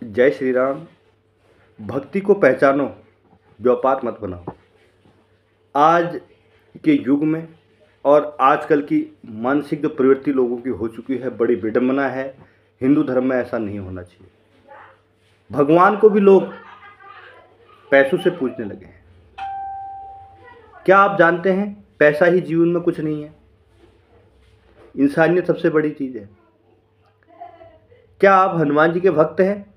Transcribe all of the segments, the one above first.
जय श्री राम। भक्ति को पहचानो, व्यापार मत बनाओ। आज के युग में और आजकल की मानसिक जो प्रवृत्ति लोगों की हो चुकी है, बड़ी विडंबना है। हिंदू धर्म में ऐसा नहीं होना चाहिए। भगवान को भी लोग पैसों से पूजने लगे हैं। क्या आप जानते हैं, पैसा ही जीवन में कुछ नहीं है। इंसानियत सबसे बड़ी चीज़ है। क्या आप हनुमान जी के भक्त हैं?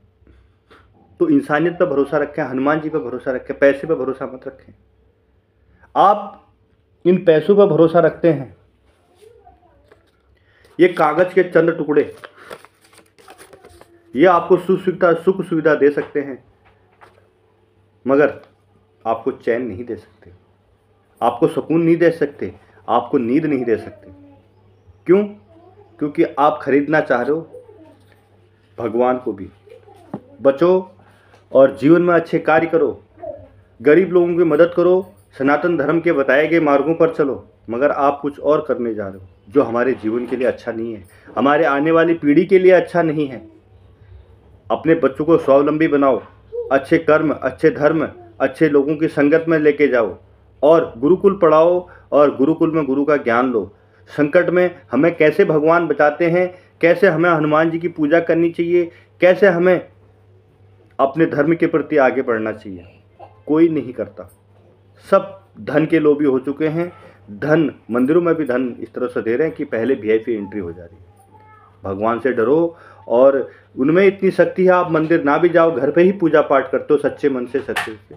तो इंसानियत पर भरोसा रखें, हनुमान जी पर भरोसा रखें, पैसे पर भरोसा मत रखें। आप इन पैसों पर भरोसा रखते हैं, ये कागज के चंद टुकड़े, ये आपको सुख सुविधा दे सकते हैं, मगर आपको चैन नहीं दे सकते, आपको सुकून नहीं दे सकते, आपको नींद नहीं दे सकते। क्यों? क्योंकि आप खरीदना चाह रहे हो भगवान को भी। बचो और जीवन में अच्छे कार्य करो, गरीब लोगों की मदद करो, सनातन धर्म के बताए गए मार्गों पर चलो, मगर आप कुछ और करने जा रहे हो जो हमारे जीवन के लिए अच्छा नहीं है, हमारे आने वाली पीढ़ी के लिए अच्छा नहीं है। अपने बच्चों को स्वावलंबी बनाओ, अच्छे कर्म, अच्छे धर्म, अच्छे लोगों की संगत में लेके जाओ और गुरुकुल पढ़ाओ और गुरुकुल में गुरु का ज्ञान लो। संकट में हमें कैसे भगवान बचाते हैं, कैसे हमें हनुमान जी की पूजा करनी चाहिए, कैसे हमें अपने धर्म के प्रति आगे बढ़ना चाहिए, कोई नहीं करता। सब धन के लोभी हो चुके हैं। धन, मंदिरों में भी धन इस तरह से दे रहे हैं कि पहले वीआईपी एंट्री हो जा रही है। भगवान से डरो, और उनमें इतनी शक्ति है, आप मंदिर ना भी जाओ, घर पे ही पूजा पाठ करते हो सच्चे मन से, सच्चे से,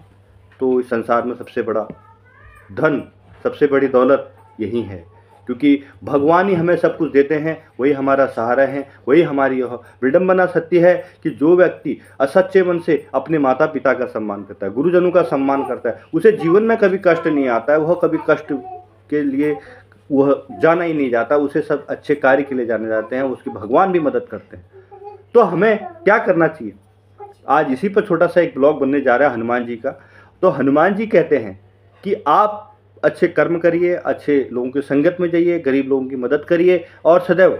तो इस संसार में सबसे बड़ा धन, सबसे बड़ी दौलत यही है। क्योंकि भगवान ही हमें सब कुछ देते हैं, वही हमारा सहारा है, वही हमारी यह विडंबना सत्य है कि जो व्यक्ति असच्चे मन से अपने माता पिता का सम्मान करता है, गुरुजनों का सम्मान करता है, उसे जीवन में कभी कष्ट नहीं आता है। वह कभी कष्ट के लिए वह जाना ही नहीं जाता, उसे सब अच्छे कार्य के लिए जाने जाते हैं, उसकी भगवान भी मदद करते हैं। तो हमें क्या करना चाहिए? आज इसी पर छोटा सा एक ब्लॉग बनने जा रहा है हनुमान जी का। तो हनुमान जी कहते हैं कि आप अच्छे कर्म करिए, अच्छे लोगों की संगत में जाइए, गरीब लोगों की मदद करिए और सदैव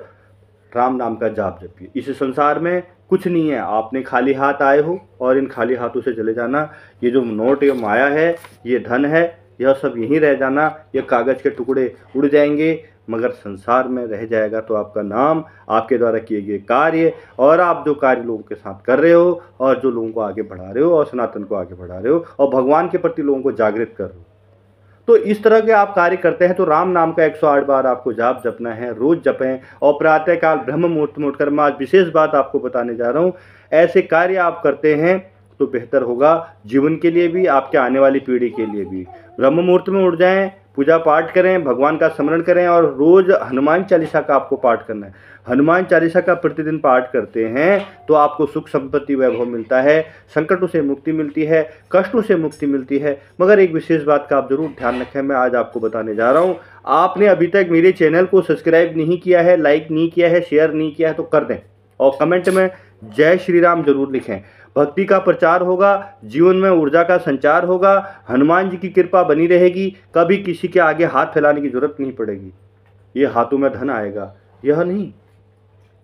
राम नाम का जाप जपिए। इस संसार में कुछ नहीं है, आपने खाली हाथ आए हो और इन खाली हाथों से चले जाना। ये जो नोट, ये माया है, ये धन है, यह सब यहीं रह जाना। ये कागज़ के टुकड़े उड़ जाएंगे, मगर संसार में रह जाएगा तो आपका नाम, आपके द्वारा किए गए कार्य, और आप जो कार्य लोगों के साथ कर रहे हो और जो लोगों को आगे बढ़ा रहे हो और सनातन को आगे बढ़ा रहे हो और भगवान के प्रति लोगों को जागृत कर रहे हो। तो इस तरह के आप कार्य करते हैं तो राम नाम का 108 बार आपको जाप जपना है, रोज जपें। और प्रातःकाल ब्रह्म मुहूर्त में उठकर, मैं आज विशेष बात आपको बताने जा रहा हूँ, ऐसे कार्य आप करते हैं तो बेहतर होगा जीवन के लिए भी, आपके आने वाली पीढ़ी के लिए भी। ब्रह्म मुहूर्त में उठ जाएं, पूजा पाठ करें, भगवान का स्मरण करें और रोज हनुमान चालीसा का आपको पाठ करना है। हनुमान चालीसा का प्रतिदिन पाठ करते हैं तो आपको सुख संपत्ति वैभव मिलता है, संकटों से मुक्ति मिलती है, कष्टों से मुक्ति मिलती है। मगर एक विशेष बात का आप जरूर ध्यान रखें, मैं आज आपको बताने जा रहा हूँ। आपने अभी तक मेरे चैनल को सब्सक्राइब नहीं किया है, लाइक नहीं किया है, शेयर नहीं किया है तो कर दें और कमेंट में जय श्री राम जरूर लिखें। भक्ति का प्रचार होगा, जीवन में ऊर्जा का संचार होगा, हनुमान जी की कृपा बनी रहेगी, कभी किसी के आगे हाथ फैलाने की जरूरत नहीं पड़ेगी। ये हाथों में धन आएगा, यह नहीं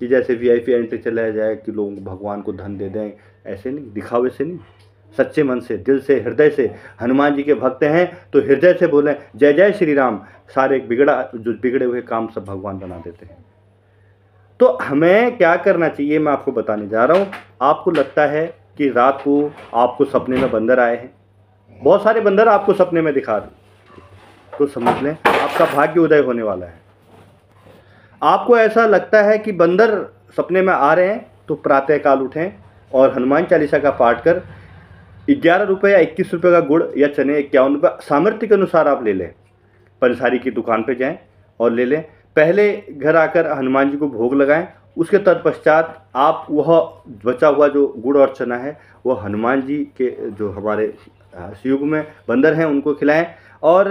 कि जैसे वीआईपी एंट्री चला जाए कि लोग भगवान को धन दे दें, ऐसे नहीं, दिखावे से नहीं, सच्चे मन से, दिल से, हृदय से। हनुमान जी के भक्त हैं तो हृदय से बोलें जय जय श्री राम। सारे बिगड़े हुए काम सब भगवान बना देते हैं। तो हमें क्या करना चाहिए मैं आपको बताने जा रहा हूँ। आपको लगता है कि रात को आपको सपने में बंदर आए हैं, बहुत सारे बंदर आपको सपने में दिखा रहे, तो समझ लें आपका भाग्य उदय होने वाला है। आपको ऐसा लगता है कि बंदर सपने में आ रहे हैं तो प्रातःकाल उठें और हनुमान चालीसा का पाठ कर 11 रुपये या 21 रुपये का गुड़ या चने 51 रुपये सामर्थ्य के अनुसार आप ले लें। पंसारी की दुकान पे जाएं और ले लें। पहले घर आकर हनुमान जी को भोग लगाएं, उसके तत्पश्चात आप वह बचा हुआ जो गुड़ और चना है वह हनुमान जी के जो हमारे शिवयुग में बंदर हैं उनको खिलाएं। और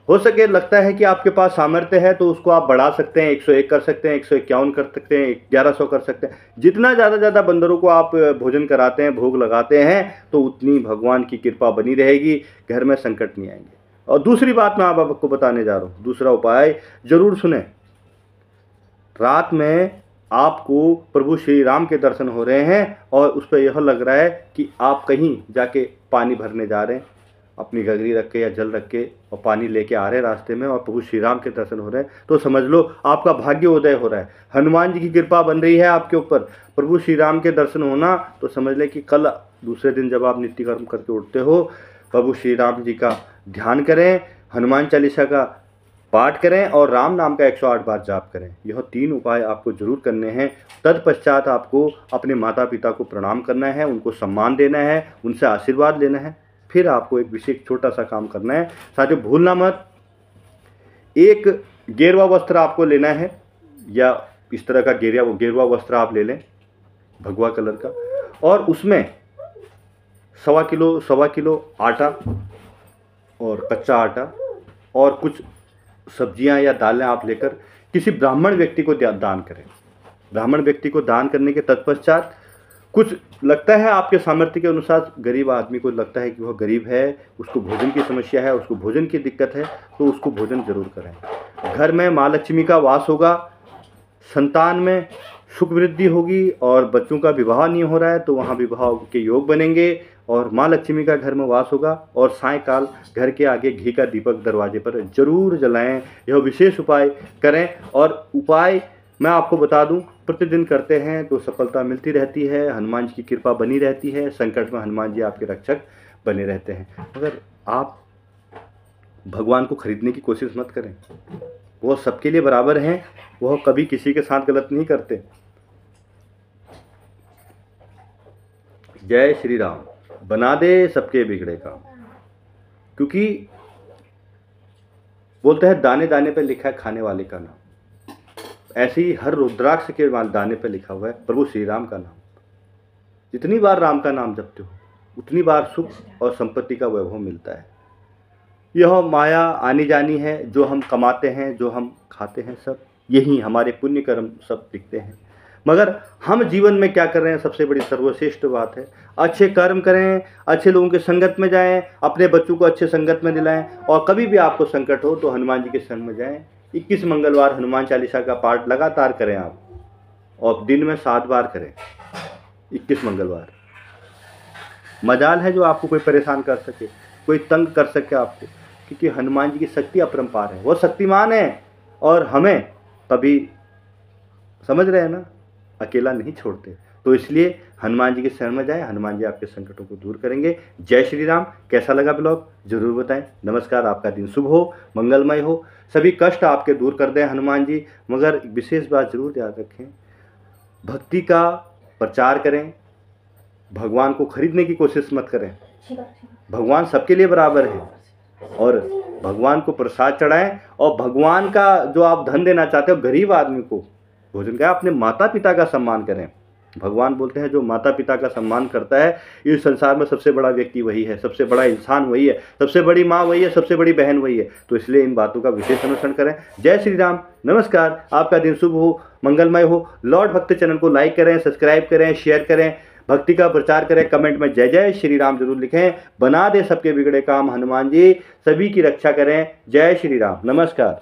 हो सके लगता है कि आपके पास सामर्थ्य है तो उसको आप बढ़ा सकते हैं, 101 कर सकते हैं, 151 कर सकते हैं, 1100 कर सकते हैं। जितना ज़्यादा बंदरों को आप भोजन कराते हैं, भोग लगाते हैं, तो उतनी भगवान की कृपा बनी रहेगी, घर में संकट नहीं आएंगे। और दूसरी बात मैं आपको बताने जा रहा हूँ, दूसरा उपाय जरूर सुने। रात में आपको प्रभु श्री राम के दर्शन हो रहे हैं और उस पर यह लग रहा है कि आप कहीं जाके पानी भरने जा रहे हैं, अपनी गगरी रख के या जल रख के और पानी लेके आ रहे हैं रास्ते में और प्रभु श्री राम के दर्शन हो रहे हैं, तो समझ लो आपका भाग्योदय हो रहा है। हनुमान जी की कृपा बन रही है आपके ऊपर। प्रभु श्री राम के दर्शन होना तो समझ लें कि कल दूसरे दिन जब आप नित्य कर्म करके उठते हो, प्रभु श्री राम जी का ध्यान करें, हनुमान चालीसा का पाठ करें और राम नाम का 108 बार जाप करें। यह 3 उपाय आपको जरूर करने हैं। तत्पश्चात आपको अपने माता पिता को प्रणाम करना है, उनको सम्मान देना है, उनसे आशीर्वाद लेना है। फिर आपको एक विशेष छोटा सा काम करना है, साथियों भूलना मत, एक गेरुआ वस्त्र आपको लेना है या इस तरह का गेरुआ वस्त्र आप ले लें भगवा कलर का, और उसमें 1.25 किलो आटा और कच्चा आटा और कुछ सब्जियां या दालें आप लेकर किसी ब्राह्मण व्यक्ति को दान करें। ब्राह्मण व्यक्ति को दान करने के तत्पश्चात कुछ लगता है आपके सामर्थ्य के अनुसार, गरीब आदमी को लगता है कि वह गरीब है, उसको भोजन की समस्या है, उसको भोजन की दिक्कत है, तो उसको भोजन जरूर करें। घर में माँ लक्ष्मी का वास होगा, संतान में सुख वृद्धि होगी और बच्चों का विवाह नहीं हो रहा है तो वहाँ विवाह के योग बनेंगे और माँ लक्ष्मी का घर में वास होगा। और सायंकाल घर के आगे घी का दीपक दरवाजे पर जरूर जलाएं। यह विशेष उपाय करें और उपाय मैं आपको बता दूं, प्रतिदिन करते हैं तो सफलता मिलती रहती है, हनुमान जी की कृपा बनी रहती है, संकट में हनुमान जी आपके रक्षक बने रहते हैं। मगर आप भगवान को खरीदने की कोशिश मत करें, वो सबके लिए बराबर हैं, वह कभी किसी के साथ गलत नहीं करते। जय श्री राम। बना दे सबके बिगड़े काम, क्योंकि बोलते हैं दाने दाने पे लिखा है खाने वाले का नाम, ऐसे ही हर रुद्राक्ष के दाने पे लिखा हुआ है प्रभु श्री राम का नाम। जितनी बार राम का नाम जपते हो उतनी बार सुख और संपत्ति का वैभव मिलता है। यह माया आनी जानी है, जो हम कमाते हैं, जो हम खाते हैं, सब यही हमारे पुण्य कर्म सब दिखते हैं। मगर हम जीवन में क्या कर रहे हैं, सबसे बड़ी सर्वश्रेष्ठ बात है अच्छे कर्म करें, अच्छे लोगों के संगत में जाएं, अपने बच्चों को अच्छे संगत में दिलाएं, और कभी भी आपको संकट हो तो हनुमान जी के शरण में जाएं। 21 मंगलवार हनुमान चालीसा का पाठ लगातार करें आप, और दिन में 7 बार करें 21 मंगलवार। मजाल है जो आपको कोई परेशान कर सके, कोई तंग कर सके आपको, क्योंकि हनुमान जी की शक्ति अपरंपार है, वो शक्तिमान है और हमें कभी, समझ रहे हैं ना, अकेला नहीं छोड़ते। तो इसलिए हनुमान जी के शरण में जाएं, हनुमान जी आपके संकटों को दूर करेंगे। जय श्री राम। कैसा लगा ब्लॉग जरूर बताएं। नमस्कार। आपका दिन शुभ हो, मंगलमय हो, सभी कष्ट आपके दूर कर दें हनुमान जी। मगर विशेष बात जरूर याद रखें, भक्ति का प्रचार करें, भगवान को खरीदने की कोशिश मत करें। भगवान सबके लिए बराबर है और भगवान को प्रसाद चढ़ाएं, और भगवान का जो आप धन देना चाहते हो गरीब आदमी को भोजन का, अपने माता पिता का सम्मान करें। भगवान बोलते हैं जो माता पिता का सम्मान करता है इस संसार में सबसे बड़ा व्यक्ति वही है, सबसे बड़ा इंसान वही है, सबसे बड़ी माँ वही है, सबसे बड़ी बहन वही है। तो इसलिए इन बातों का विशेष अनुसरण करें। जय श्री राम। नमस्कार। आपका दिन शुभ हो, मंगलमय हो। लॉर्ड भक्त चैनल को लाइक करें, सब्सक्राइब करें, शेयर करें, भक्ति का प्रचार करें, कमेंट में जय जय श्री राम जरूर लिखें। बना दे सबके बिगड़े काम हनुमान जी, सभी की रक्षा करें। जय श्री राम। नमस्कार।